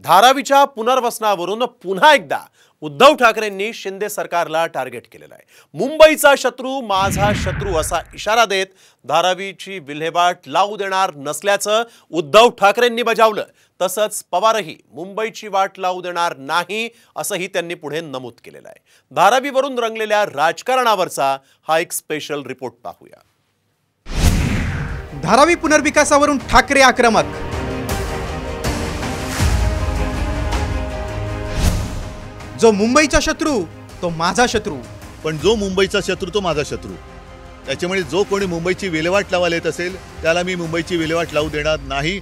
धारावीच्या पुनर्वसनावरून पुन्हा एकदा उद्धव ठाकरेंनी शिंदे सरकारला टार्गेट केलेलं आहे। मुंबईचा शत्रू माझा शत्रू असा इशारा देत धारावीची विल्हेवाट लावू देणार नसल्याचं उद्धव ठाकरेंनी बजावलं। तसंच पवारही मुंबईची वाट लावू देणार नाही असंही त्यांनी पुढे नमूद केलेलं आहे। धारावीवरून रंगलेल्या राजकारणावरचा हा एक स्पेशल रिपोर्ट पाहूया। धारावी पुनर्विकासावरून ठाकरे आक्रमक। जो मुंबईचा शत्रू तो माझा शत्रू, पण जो मुंबईचा शत्रू तो माझा शत्रू। त्याच्यामुळे जो कोणी मुंबईची विल्हेवाट लावायला येत असेल त्याला मी मुंबईची विल्हेवाट लावू देणार नाही।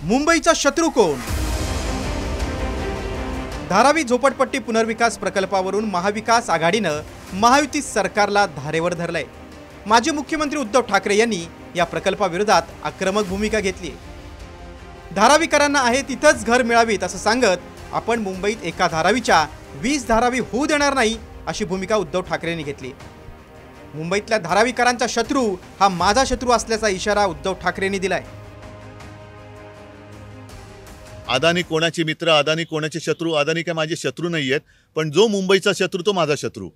मुंबईचा शत्रू कोण? धारावी झोपडपट्टी पुनर्विकास प्रकल्पावरून महाविकास आघाडीनं महायुती सरकारला धारेवर धरलंय। माजी मुख्यमंत्री उद्धव ठाकरे यांनी या प्रकल्पाविरोधात आक्रमक भूमिका घेतली। धारावीकरांना आहे तिथंच घर मिळावीत असं सांगत आपण मुंबईत एका धारावीच्या 20 धारावी होऊ देणार नाही अशी भूमिका उद्धव ठाकरेंनी घेतली। मुंबईतल्या धारावीकरांचा शत्रू हा माझा शत्रू असल्याचा इशारा उद्धव ठाकरेंनी दिलाय। अदानी कोणाचे मित्र, अदानी कोणाचे शत्रू, अदानी काय माझे शत्रू नाहीयेत, पण जो मुंबईचा शत्रू तो माझा शत्रू।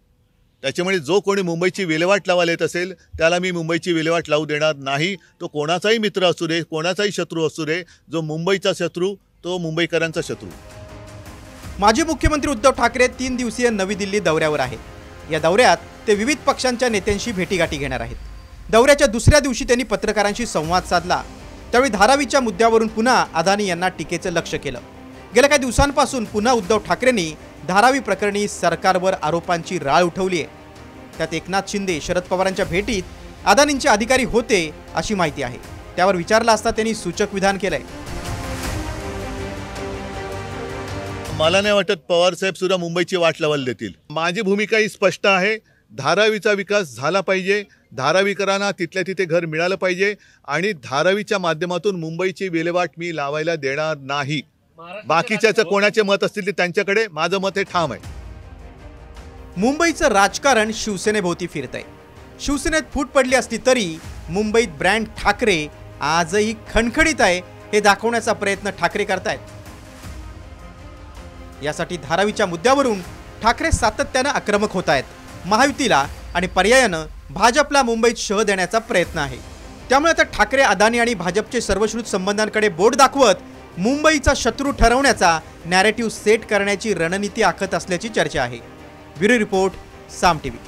त्याच्यामुळे जो कोणी मुंबईची विल्हेवाट लावायला येत असेल त्याला मी मुंबईची विल्हेवाट लावू देणार नाही। तो कोणाचाही मित्र असू दे, कोणाचाही शत्रू असू दे, जो मुंबईचा शत्रू तो मुंबईकरांचा शत्रू। माजी मुख्यमंत्री उद्धव ठाकरे 3 दिवसीय नवी दिल्ली दौऱ्यावर आहेत। या दौऱ्यात ते विविध पक्षांच्या नेत्यांशी भेटीगाठी घेणार आहेत। दौऱ्याच्या दुसऱ्या दिवशी त्यांनी पत्रकारांशी संवाद साधला। त्यावेळी धारावीच्या मुद्द्यावरून पुन्हा अदानी यांना टीकेचं लक्ष केलं। गेल्या काही दिवसांपासून पुन्हा उद्धव ठाकरेंनी धारावी प्रकरणी सरकारवर आरोपांची राळ उठवली आहे। त्यात एकनाथ शिंदे, शरद पवारांच्या भेटीत अदानींचे अधिकारी होते अशी माहिती आहे। त्यावर विचारलं असता त्यांनी सूचक विधान केलंय। मला नाही वाटत पवार साहेब सुद्धा मुंबईची वाट लावायला देतील। माझी भूमिका ही स्पष्ट आहे। धारावीचा विकास झाला पाहिजे, धारावीकरांना तिथल्या तिथे घर मिळालं पाहिजे आणि धारावीच्या माध्यमातून मुंबईची विल्हेवाट मी लावायला देणार नाही। बाकीच्याचं कोणाचे मत असतील ते त्यांच्याकडे, माझं मत हे ठाम आहे। मुंबईचं राजकारण शिवसेनेभोवती फिरतंय। शिवसेनेत फूट पडली असली तरी मुंबईत ब्रँड ठाकरे आजही खणखणीत आहे हे दाखवण्याचा प्रयत्न ठाकरे करतायत। यासाठी धारावीच्या मुद्द्यावरून ठाकरे सातत्यानं आक्रमक होत आहेत। महायुतीला आणि पर्यायानं भाजपला मुंबईत शह देण्याचा प्रयत्न आहे। त्यामुळे आता ठाकरे, अदानी आणि भाजपचे सर्वश्रुत संबंधांकडे बोट दाखवत मुंबईचा शत्रू ठरवण्याचा नॅरेटिव्ह सेट करण्याची रणनीती आखत असल्याची चर्चा आहे। ब्युरो रिपोर्ट, साम टीव्ही।